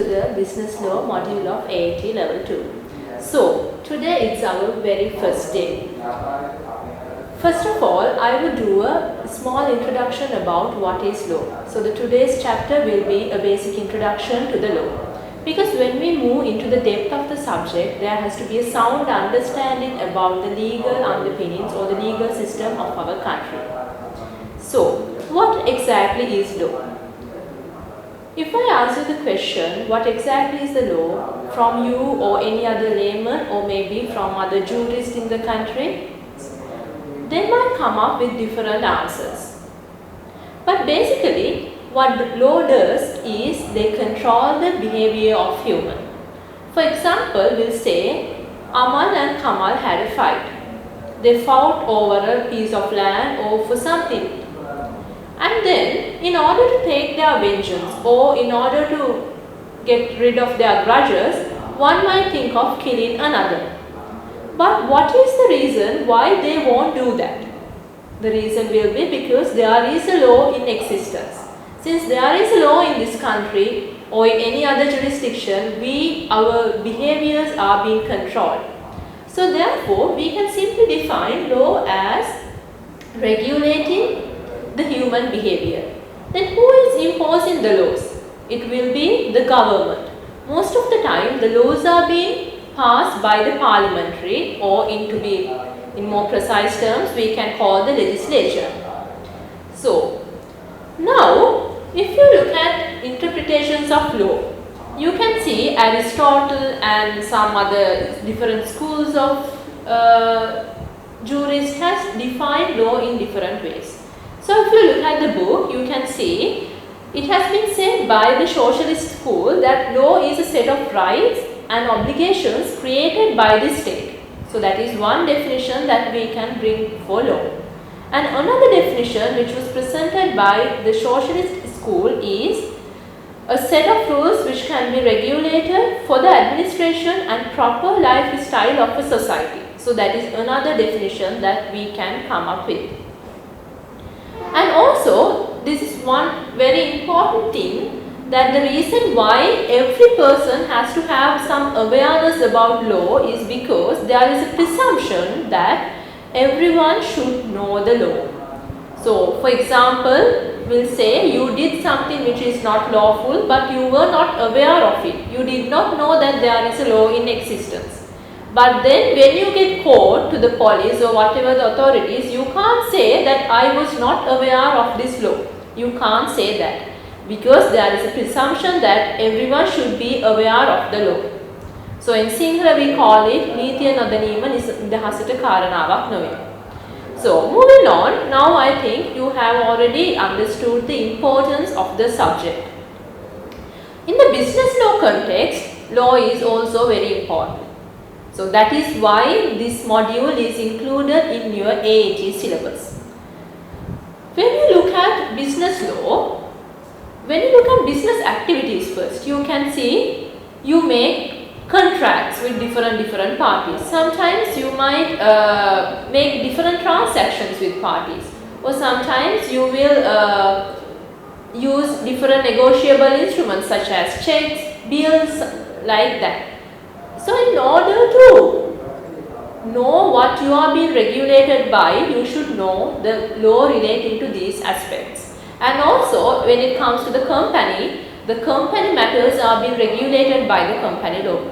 to the Business Law module of AAT Level 2. So, today it's our very first day. First of all, I will do a small introduction about what is law. So, today's chapter will be a basic introduction to the law. Because when we move into the depth of the subject, there has to be a sound understanding about the legal underpinnings or the legal system of our country. So, what exactly is law? If I answer the question, what exactly is the law, from you or any other layman or maybe from other jurists in the country, they might come up with different answers. But basically, what the law does is they control the behavior of human. For example, we'll say Amal and Kamal had a fight. They fought over a piece of land or for something. And then, in order to take their vengeance or in order to get rid of their grudges, one might think of killing another. But what is the reason why they won't do that? The reason will be because there is a law in existence. Since there is a law in this country or in any other jurisdiction, our behaviors are being controlled. So therefore, we can simply define law as regulating the human behavior. Then who is imposing the laws? It will be the government. Most of the time, the laws are being passed by the parliamentary, or in more precise terms, we can call the legislature. So, now, if you look at interpretations of law, you can see Aristotle and some other different schools of jurists has defined law in different ways. So, if you look at the book, you can see it has been said by the socialist school that law is a set of rights and obligations created by the state. So, that is one definition that we can bring for law. And another definition which was presented by the socialist school is a set of rules which can be regulated for the administration and proper lifestyle of a society. So, that is another definition that we can come up with. And also, this is one very important thing, that the reason why every person has to have some awareness about law is because there is a presumption that everyone should know the law. So, for example, we'll say you did something which is not lawful, but you were not aware of it. You did not know that there is a law in existence. But then when you get caught to the police or whatever the authorities, you can't say that I was not aware of this law. You can't say that, because there is a presumption that everyone should be aware of the law. So in Sinhala we call it Nithiya Nodanima Nidahasata Karanaවක් Nowe. So moving on, now I think you have already understood the importance of the subject. In the business law context, law is also very important. So that is why this module is included in your AAT syllabus. When you look at business law, when you look at business activities first, you can see you make contracts with different parties. Sometimes you might make different transactions with parties, or sometimes you will use different negotiable instruments such as checks, bills, like that. So in order to know what you are being regulated by, you should know the law relating to these aspects. And also, when it comes to the company matters are being regulated by the company law.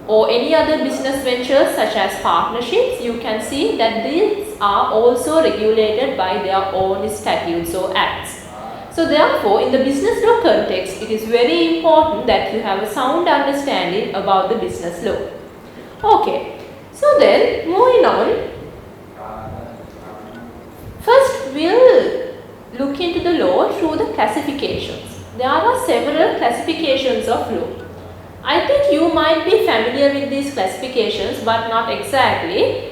Or any other business ventures such as partnerships, you can see that these are also regulated by their own statutes or acts. So therefore, in the business law context, it is very important that you have a sound understanding about the business law. Okay, so then moving on, first we'll look into the law through the classifications. There are several classifications of law. I think you might be familiar with these classifications, but not exactly.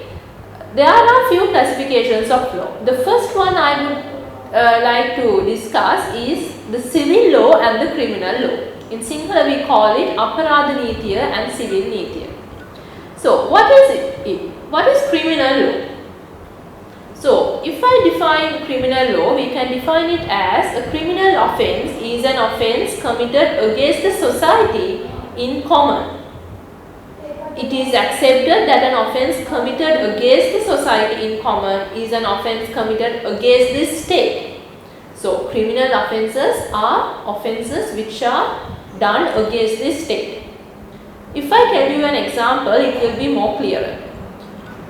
There are a few classifications of law. The first one I would like to discuss is the civil law and the criminal law. In Sinhala we call it Aparadha Nithiya and Civil Nithiya. So what is it? What is criminal law? So So, if I define criminal law, we can define it as a criminal offence is an offence committed against the society in common. It is accepted that an offence committed against the society in common is an offence committed against the state. So, criminal offences are offences which are done against the state. If I tell you an example, it will be more clearer.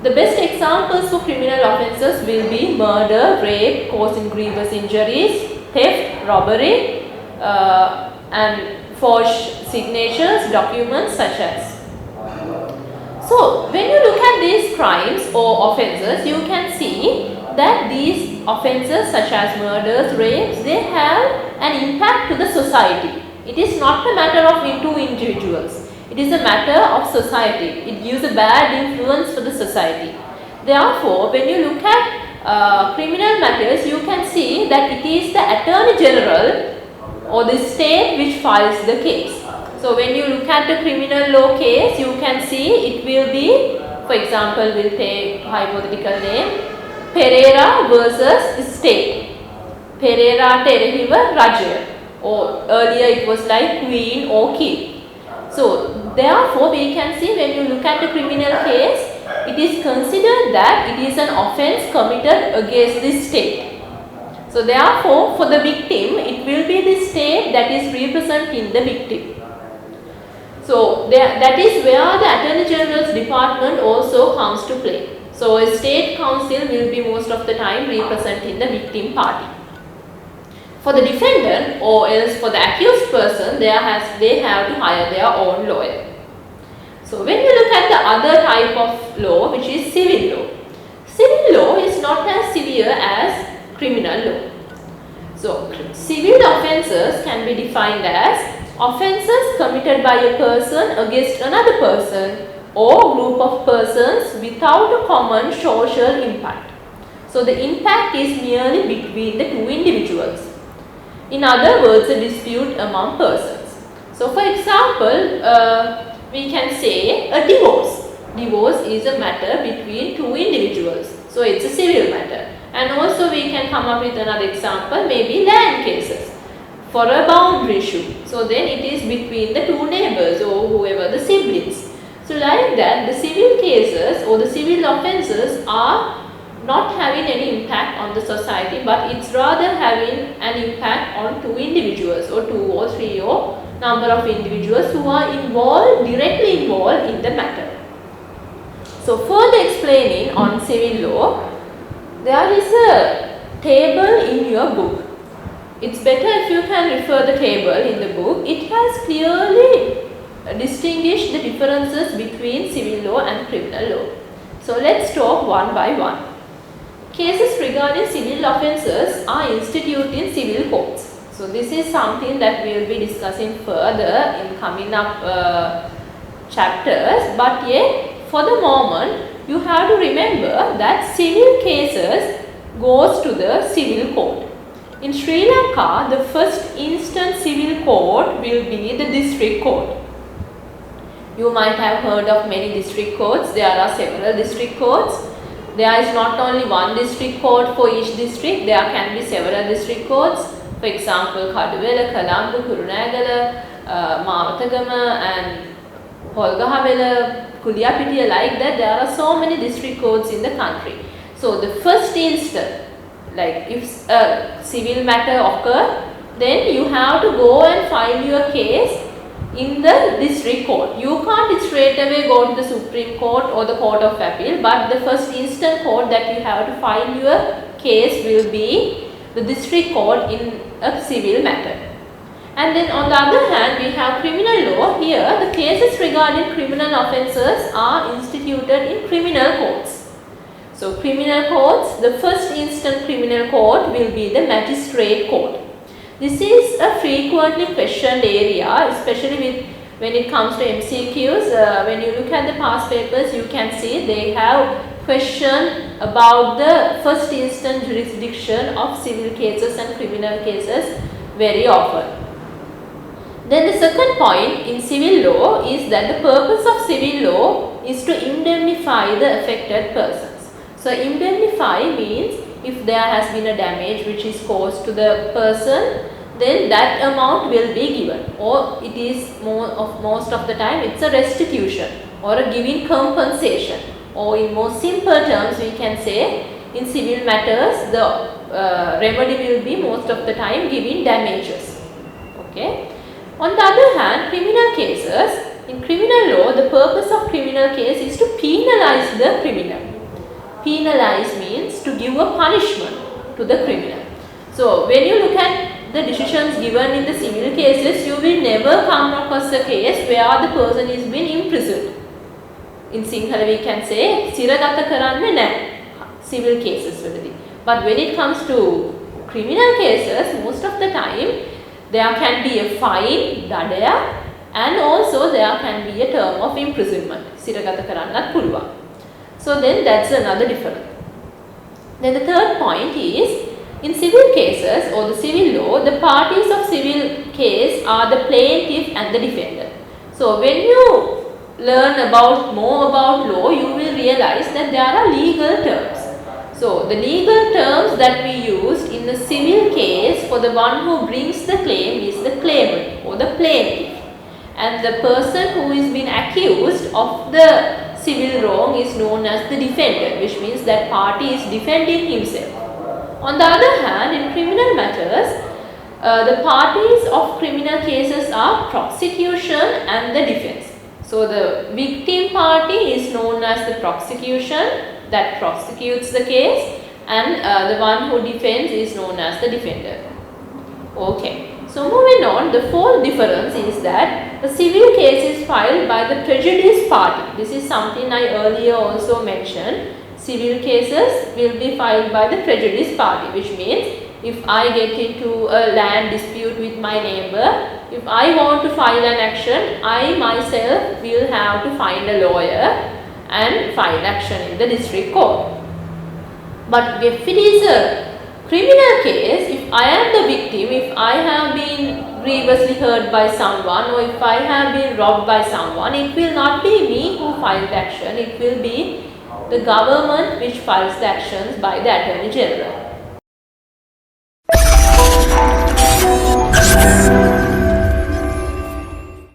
The best examples for criminal offences will be murder, rape, causing grievous injuries, theft, robbery, and forged signatures, documents such as. So, when you look at these crimes or offences, you can see that these offences such as murders, rapes, they have an impact to the society. It is not a matter of two individuals. It is a matter of society. It gives a bad influence for the society. Therefore, when you look at criminal matters, you can see that it is the Attorney General or the state which files the case. So, when you look at the criminal law case, you can see it will be, for example, we will take hypothetical name, Pereira versus state. Pereira Terehiva Raja, or earlier it was like Queen or King. So, therefore, we can see when you look at the criminal case, it is considered that it is an offence committed against the state. So, therefore, for the victim, it will be the state that is representing the victim. So, that is where the Attorney General's department also comes to play. So, a state council will be most of the time representing the victim party. For the defendant or else for the accused person, they have to hire their own lawyer. So, when you look at the other type of law, which is civil law. Civil law is not as severe as criminal law. So, civil offences can be defined as offences committed by a person against another person or group of persons without a common social impact. So, the impact is merely between the two individuals. In other words, a dispute among persons. So, for example, we can say a divorce. Divorce is a matter between two individuals. So, it's a civil matter. And also we can come up with another example, maybe land cases for a boundary issue. So, then it is between the two neighbours or whoever the siblings. So, like that, the civil cases or the civil offences are not having any impact on the society, but it's rather having an impact on two individuals or two or three or number of individuals who are directly involved in the matter. So, further explaining on civil law, there is a table in your book. It's better if you can refer the table in the book. It has clearly distinguished the differences between civil law and criminal law. So, let's talk one by one. Cases regarding civil offences are instituted in civil courts. So, this is something that we will be discussing further in coming up chapters. But yet, for the moment, you have to remember that civil cases goes to the civil court. In Sri Lanka, the first instance civil court will be the district court. You might have heard of many district courts. There are several district courts. There is not only one district court for each district, there can be several district courts. For example, Kaduvela, Colombo, Kurunegala, Mawatagama and Polgahawela, Kuliyapitiya, like that. There are so many district courts in the country. So, the first instance, like if a civil matter occur, then you have to go and file your case in the district court. You can't straight away go to the Supreme Court or the Court of Appeal, but the first instant court that you have to file your case will be the district court in a civil matter. And then on the other hand, we have criminal law. Here, the cases regarding criminal offences are instituted in criminal courts. So, criminal courts, the first instant criminal court will be the magistrate court. This is a frequently questioned area, especially when it comes to MCQs. When you look at the past papers, you can see they have question about the first instance jurisdiction of civil cases and criminal cases very often. Then the second point in civil law is that the purpose of civil law is to indemnify the affected persons. So indemnify means if there has been a damage which is caused to the person, then that amount will be given, or it is most of the time it's a restitution or a giving compensation, or in more simple terms we can say in civil matters the remedy will be most of the time giving damages. Okay. On the other hand, criminal cases, in criminal law the purpose of criminal case is to penalize the criminal. Penalize means to give a punishment to the criminal. So when you look at the decisions given in the civil cases, you will never come across a case where the person is being imprisoned. In Sinhala we can say siragata karanne naha civil cases වලදී. But when it comes to criminal cases, most of the time there can be a fine, dadaya, and also there can be a term of imprisonment. Siragata karannat puluwan. So then that's another difference. Then the third point is, in civil cases or the civil law, the parties of civil case are the plaintiff and the defendant. So when you learn more about law, you will realize that there are legal terms. So the legal terms that we used in the civil case for the one who brings the claim is the claimant or the plaintiff. And the person who is being accused of the civil wrong is known as the defendant, which means that party is defending himself. On the other hand, in criminal matters, the parties of criminal cases are prosecution and the defense. So the victim party is known as the prosecution that prosecutes the case, and the one who defends is known as the defender. Okay. So moving on, the fourth difference is that a civil case is filed by the prejudiced party. This is something I earlier also mentioned. Civil cases will be filed by the prejudiced party, which means if I get into a land dispute with my neighbor, if I want to file an action, I myself will have to find a lawyer and file action in the district court. But if it is a criminal case, if I am the victim, if I have been grievously hurt by someone, or if I have been robbed by someone, it will not be me who filed action, it will be the government which files the actions by the Attorney General.